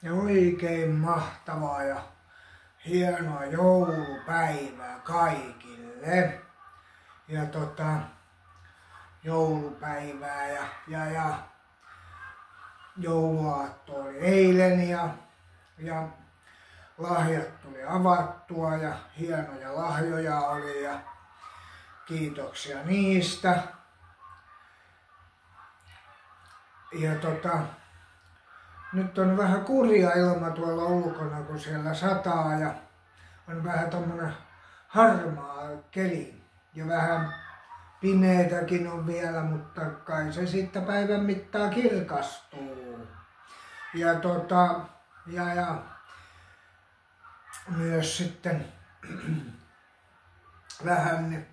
ja oikein mahtavaa ja hienoa joulupäivää kaikille. Ja joulupäivää ja jouluaatto oli eilen ja lahjat tuli avattua ja hienoja lahjoja oli ja kiitoksia niistä. Ja nyt on vähän kurja ilma tuolla ulkona, kun siellä sataa ja on vähän tommonen harmaa keli ja vähän pimeätäkin on vielä, mutta kai se sitten päivän mittaan kirkastuu. Ja myös sitten vähän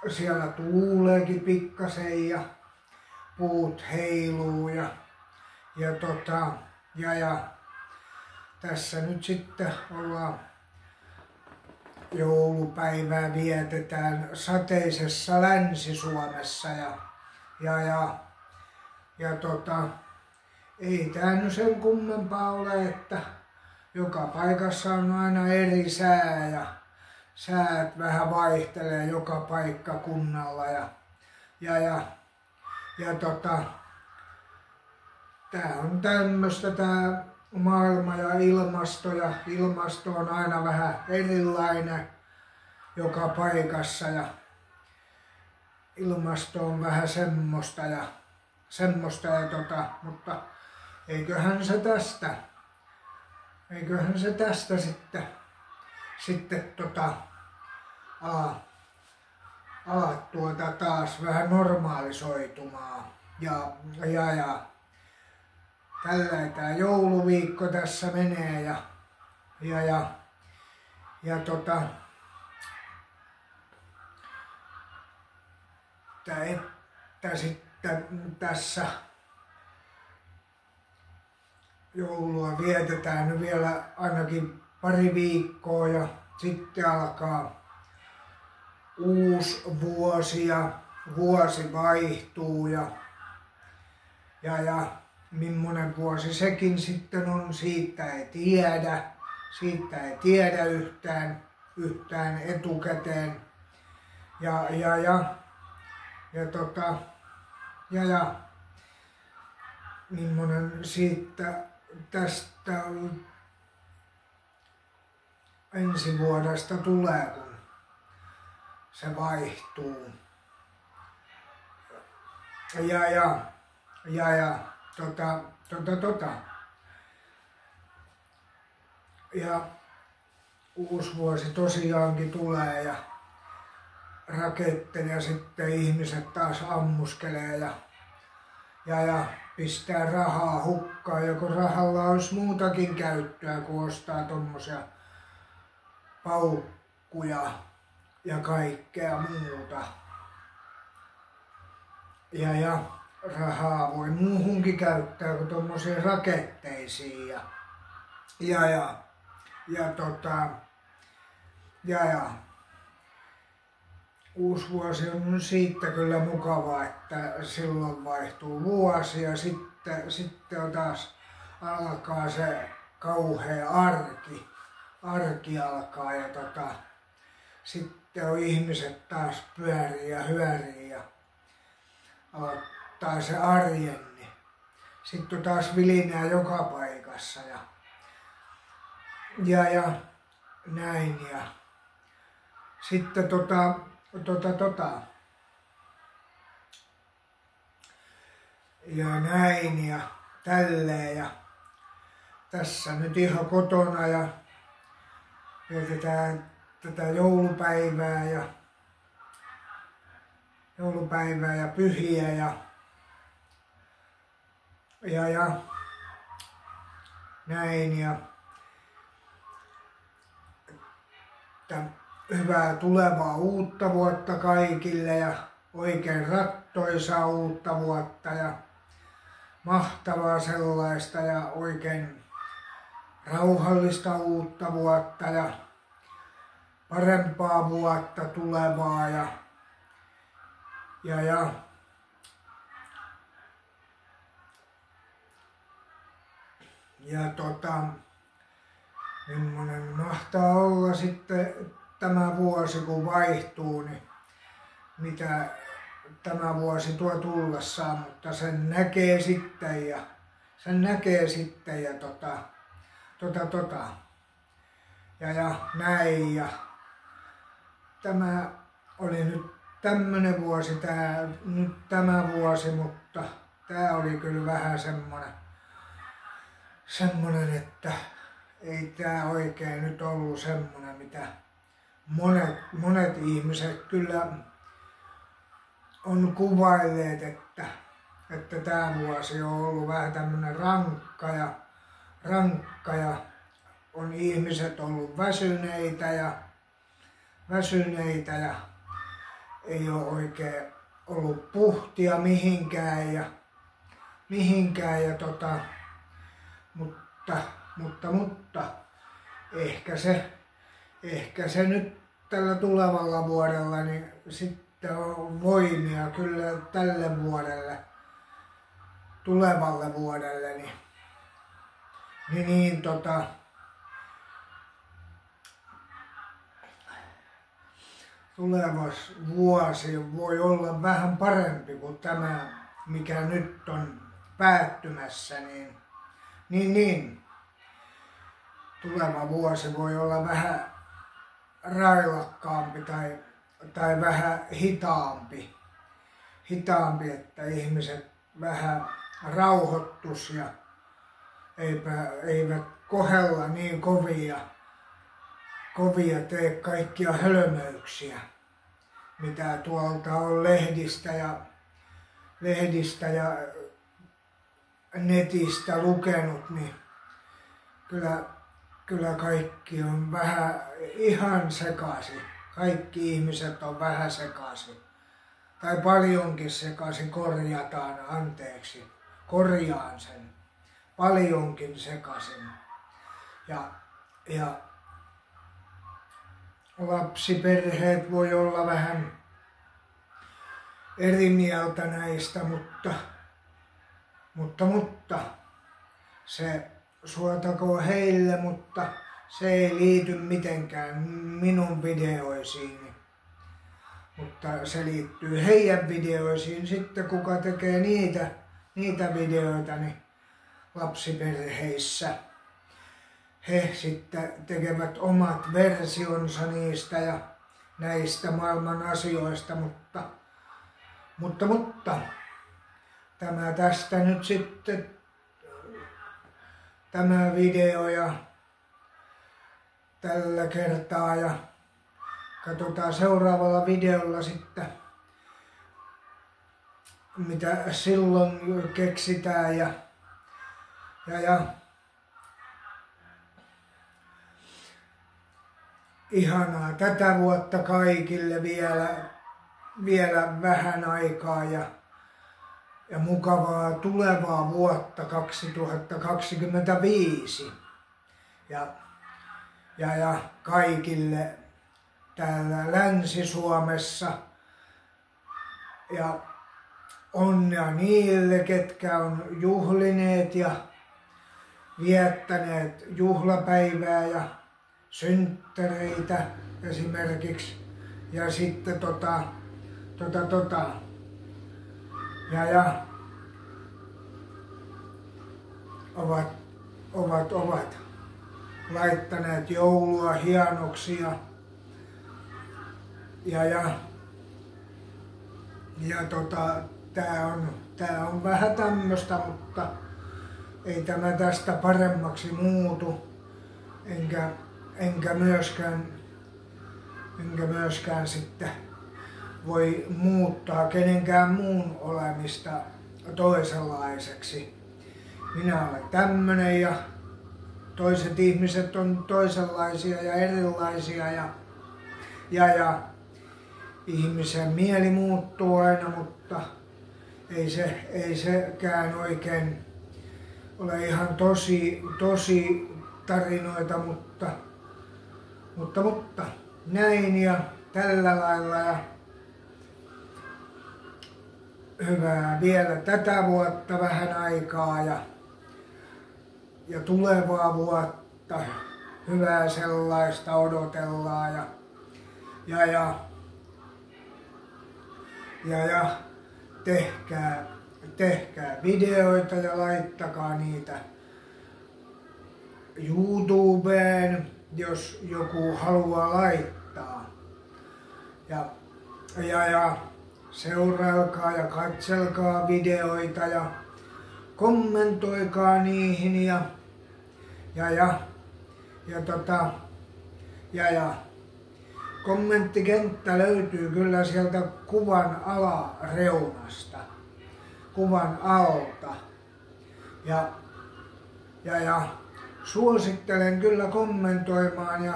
siellä tuuleekin pikkasen ja puut heiluu ja tässä nyt sitten ollaan joulupäivää vietetään sateisessa Länsi-Suomessa ja ei tää nyt sen kummempaa ole, että joka paikassa on aina eri sää ja säät vähän vaihtelee joka paikkakunnalla tää on tämmöstä tää maailma ja ilmasto on aina vähän erilainen joka paikassa ja ilmasto on vähän semmoista mutta eiköhän se tästä sitten taas vähän normaalisoitumaan ja tällä tää jouluviikko tässä menee ja että sitten tässä joulua vietetään nyt vielä ainakin pari viikkoa ja sitten alkaa uusi vuosi ja vuosi vaihtuu ja millainen vuosi sekin sitten on, siitä ei tiedä yhtään etukäteen ja millainen siitä tästä ensi vuodesta tulee, kun se vaihtuu ja uusi vuosi tosiaankin tulee ja raketteja sitten ihmiset taas ammuskelee ja pistää rahaa hukkaan, joko rahalla olisi muutakin käyttöä, kun ostaa tommosia paukkuja ja kaikkea muuta. Ja rahaa voi muuhunkin käyttää kuin tommosiin raketteisiin ja uusi vuosi on siitä kyllä mukava, että silloin vaihtuu vuosi ja sitten taas alkaa se kauhea arki alkaa ja sitten on ihmiset taas pyörii ja hyörii ja aloittaa se arjen, niin sitten on taas vilinää joka paikassa ja näin ja sitten ja näin ja tälleen ja tässä nyt ihan kotona ja vietetään tätä joulupäivää ja pyhiä ja näin ja hyvää tulevaa uutta vuotta kaikille ja oikein rattoisaa uutta vuotta ja mahtavaa sellaista ja oikein rauhallista uutta vuotta ja parempaa vuotta tulevaa ja Ja millainen mahtaa olla sitten tämä vuosi kun vaihtuu, niin mitä tämä vuosi tuo tullessaan, mutta sen näkee sitten ja ja näin ja tämä oli nyt tämmönen vuosi tämä vuosi, mutta tää oli kyllä vähän semmonen, että ei tää oikein nyt ollut semmonen, mitä monet ihmiset kyllä on kuvailleet, että tämä vuosi on ollut vähän tämmönen rankka ja on ihmiset ollut väsyneitä ja ei ole oikein ollut puhtia mihinkään ja mutta ehkä se nyt tällä tulevalla vuodella niin sitten on voimia kyllä tälle vuodelle, tulevalle vuodelle tuleva vuosi voi olla vähän parempi kuin tämä, mikä nyt on päättymässä, niin tuleva vuosi voi olla vähän railakkaampi tai vähän hitaampi, että ihmiset vähän rauhoittus ja eivät kohella niin kovia tee kaikkia hölmöyksiä, mitä tuolta on lehdistä ja netistä lukenut, niin kyllä kaikki on vähän ihan sekaisin. Kaikki ihmiset on vähän sekaisin. Tai paljonkin sekaisin, korjaan sen. Paljonkin sekaisin. Ja lapsiperheet voi olla vähän eri mieltä näistä, mutta se suotakoon heille, mutta se ei liity mitenkään minun videoisiini. Mutta se liittyy heidän videoisiin sitten, kuka tekee niitä videoita niin lapsiperheissä. He sitten tekevät omat versionsa niistä ja näistä maailman asioista, mutta tämä tästä nyt sitten tämä video ja tällä kertaa ja katsotaan seuraavalla videolla sitten mitä silloin keksitään ja ihanaa tätä vuotta kaikille vielä vähän aikaa ja mukavaa tulevaa vuotta 2025 ja kaikille täällä Länsi-Suomessa ja onnea niille, ketkä on juhlineet ja viettäneet juhlapäivää ja synttäreitä esimerkiksi ja sitten ja ovat laittaneet joulua hienoksi tää on vähän tämmöstä, mutta ei tämä tästä paremmaksi muutu enkä myöskään sitten voi muuttaa kenenkään muun olemista toisenlaiseksi. Minä olen tämmönen ja toiset ihmiset on toisenlaisia ja erilaisia ja ihmisen mieli muuttuu aina, mutta ei sekään oikein ole ihan tosi tarinoita, mutta näin ja tällä lailla ja hyvää vielä tätä vuotta vähän aikaa ja tulevaa vuotta, hyvää sellaista odotellaan ja tehkää videoita ja laittakaa niitä YouTubeen, jos joku haluaa laittaa. Ja seurailkaa ja katselkaa videoita ja kommentoikaa niihin ja kommenttikenttä löytyy kyllä sieltä kuvan alareunasta, kuvan alta. Ja suosittelen kyllä kommentoimaan ja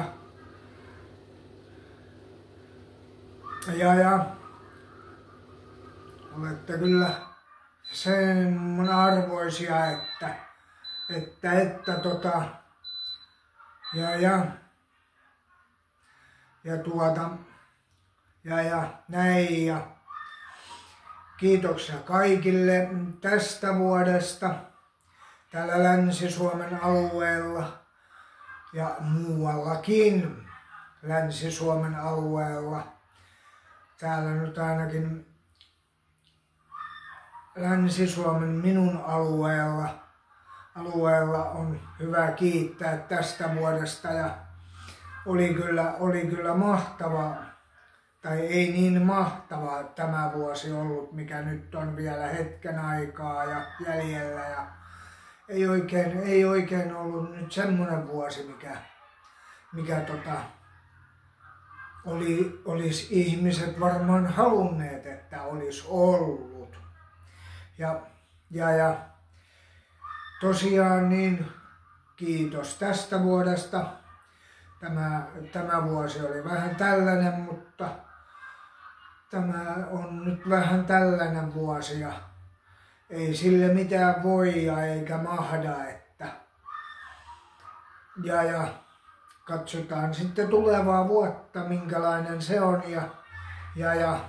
olette kyllä sen arvoisia, että näin ja kiitoksia kaikille tästä vuodesta täällä Länsi-Suomen alueella ja muuallakin Länsi-Suomen alueella. Täällä nyt ainakin Länsi-Suomen minun alueella on hyvä kiittää tästä vuodesta ja oli kyllä mahtava, tai ei niin mahtava tämä vuosi ollut, mikä nyt on vielä hetken aikaa ja jäljellä ja ei oikein ollut nyt semmoinen vuosi, mikä olisi ihmiset varmaan halunneet, että olisi ollut. Ja tosiaan niin kiitos tästä vuodesta. Tämä vuosi oli vähän tällainen, mutta tämä on nyt vähän tällainen vuosi ja ei sille mitään voi eikä mahda, että ja katsotaan sitten tulevaa vuotta, minkälainen se on ja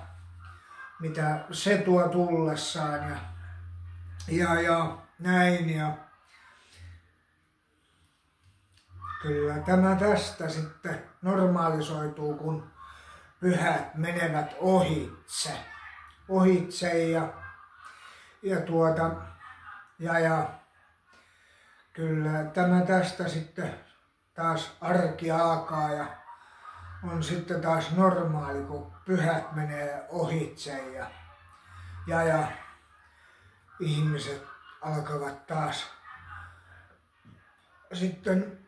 mitä se tuo tullessaan ja näin ja kyllä tämä tästä sitten normalisoituu, kun pyhät menevät ohitse ja kyllä tämä tästä sitten taas arki alkaa ja on sitten taas normaali, kun pyhät menee ohitse ja ihmiset alkavat taas sitten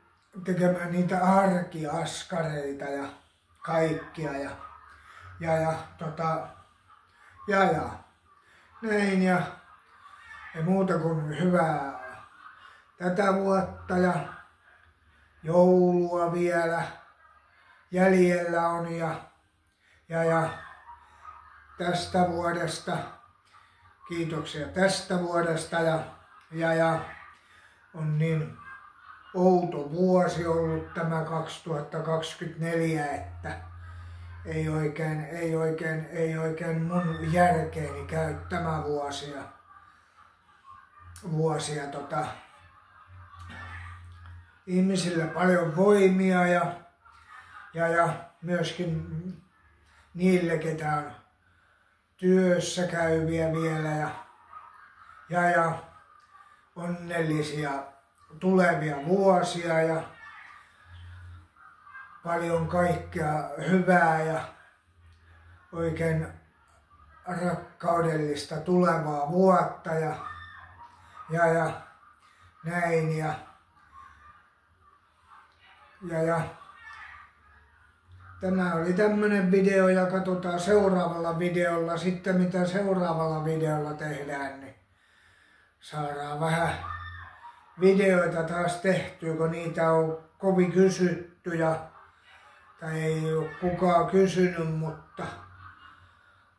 tekemään niitä arkiaskareita ja kaikkia ja näin ja muuta kuin hyvää tätä vuotta ja joulua vielä jäljellä on ja tästä vuodesta kiitoksia tästä vuodesta ja on niin outo vuosi ollut tämä 2024, että ei oikein mun järkeeni käy tämä vuosia ihmisille paljon voimia ja myöskin niille, ketä on työssä käyviä vielä ja onnellisia tulevia vuosia ja paljon kaikkea hyvää ja oikein rakkaudellista tulevaa vuotta ja näin ja tämä oli tämmönen video ja katsotaan seuraavalla videolla sitten mitä seuraavalla videolla tehdään, niin saadaan vähän videoita taas tehtyä, kun niitä on kovin kysytty tai ei ole kukaan kysynyt, mutta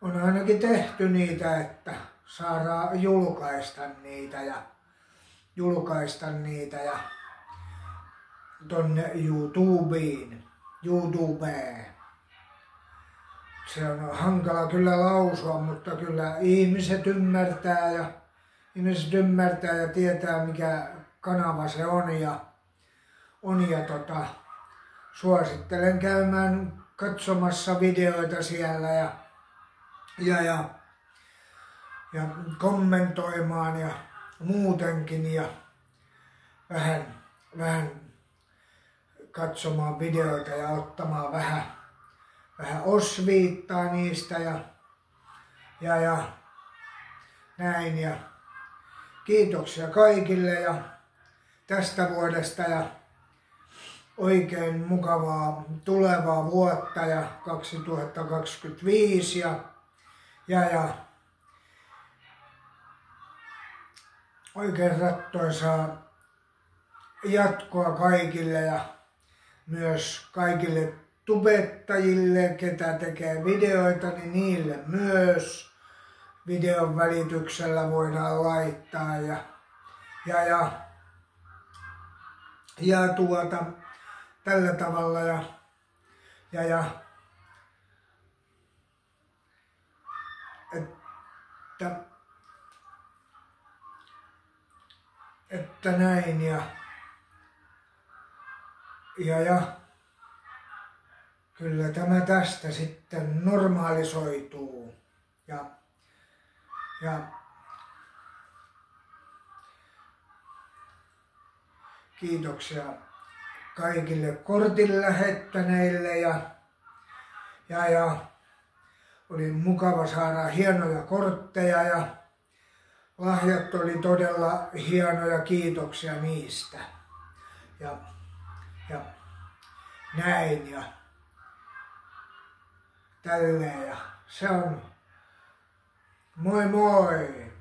on ainakin tehty niitä, että saadaan julkaista niitä ja tonne YouTubeen. Se on hankala kyllä lausua, mutta kyllä ihmiset ymmärtää ja tietää kanava se on ja suosittelen käymään katsomassa videoita siellä ja kommentoimaan ja muutenkin ja vähän katsomaan videoita ja ottamaan vähän osviittaa niistä ja näin ja kiitoksia kaikille ja tästä vuodesta ja oikein mukavaa tulevaa vuotta ja 2025 ja oikein rattoisaa jatkoa kaikille ja myös kaikille tubettajille, ketä tekee videoita, niin niille myös videon välityksellä voidaan laittaa ja tällä tavalla että näin ja kyllä tämä tästä sitten normalisoituu ja kiitoksia kaikille kortin lähettäneille ja oli mukava saada hienoja kortteja ja lahjat oli todella hienoja, kiitoksia niistä ja näin ja tälleen ja se on moi moi!